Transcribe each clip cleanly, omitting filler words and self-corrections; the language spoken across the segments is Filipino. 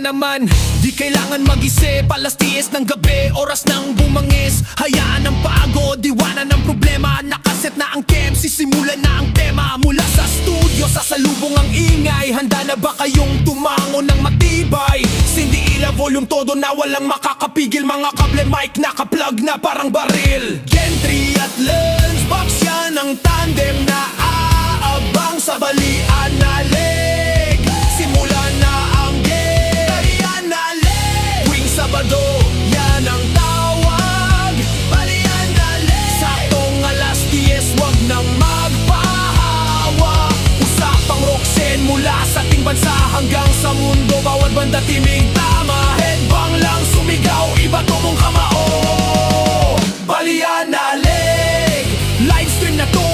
naman. Di kailangan mag-isip, alas 10 ng gabi, oras ng bumangis. Hayaan ang pagod, diwanan ng problema. Nakaset na ang cam, sisimulan na ang tema. Mula sa studio, sasalubong ang ingay. Handa na ba kayong tumango ng matibay? Sindi ila volume todo na walang makakapigil. Mga kable mic naka-plug na parang baril. Gentry at Lunchbox, yan ang tandem na aabang sa balian na leg. Simula na ang game, balian na leg. Tuwing Sabado, yan ang tawag, balian na leg. Saktong alas 10, wag nang magpahawa. Usapang rocksen mula sa ating bansa hanggang sa mundo. Bawat banda timing tama, headbang lang sumigaw, iba to mong kamao. Balian na leg, livestream na to,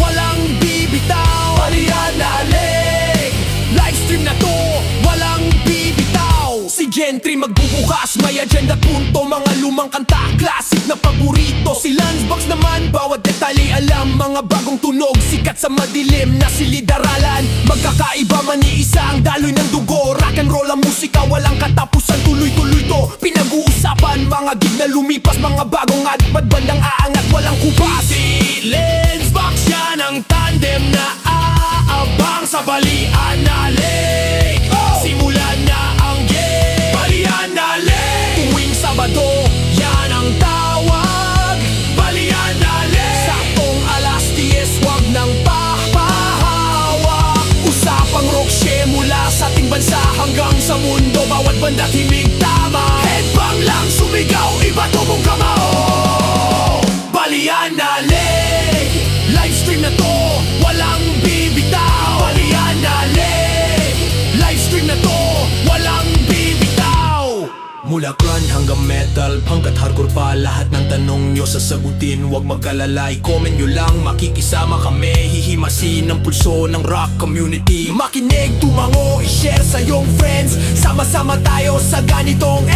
walang bibitaw. Balian na leg, livestream na to, walang bibitaw. Si Gentry magbubukas, may agenda punto. Mga lumang kanta, classic na paborito. Si Lunchbox naman, bawat detalye alam. Mga bagong tunog, sikat sa madilim na silid-aralan. Magkakaiba man iisa ang daloy ng dugo. Rock and roll ang musika, walang katapusan, tuloy-tuloy to. Pinag-uusapan, mga gig na lumipas. Mga bagong adpad, bandang aangat, walang kubas. Si Lunchbox, yan ang tandem na aabang sa balian na leg. Simulan na ang game, balian na leg. Tuwing Sabado, yan ang tawag, balian na leg. Saktong alas 10, wag nang papahawa. Usapang rockshe mula sa ating bansa hanggang sa mundo. Bawat banda timig tama, headbang lang sumigaw, iba to mong kamao. Balian na leg, livestream na to, walang bibitaw. Balian na leg, livestream na to, walang bibitaw. Mula grunge hanggang metal, hanggat hardcore pa, lahat ng tanong nyo sasagutin. Huwag mag-alala, i-comment nyo lang, makikisama kami. Hihimasin ang pulso ng rock community. Makinig, tumango, i-share sa iyong friends. Sama-sama tayo sa ganitong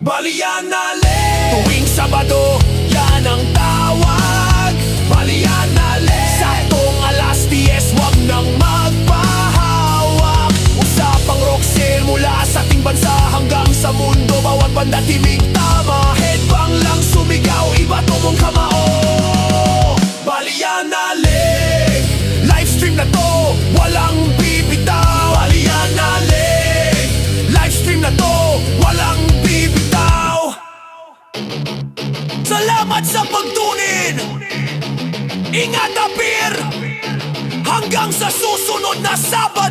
balian na leg. Tuwing Sabado, yan ang tawag, balian na leg. Saktong alas 10, wag nang magpahawak. Usapang rocksale mula sa ating bansa hanggang sa mundo. Bawat banda timig tama, headbang lang sumigaw, iba to mong kamao. Balian na leg, livestream na to, walang bibitaw. Balian na leg, livestream na to, walang bibitaw. Salamat sa pagtunin. Ingat apir, hanggang sa susunod na Sabado.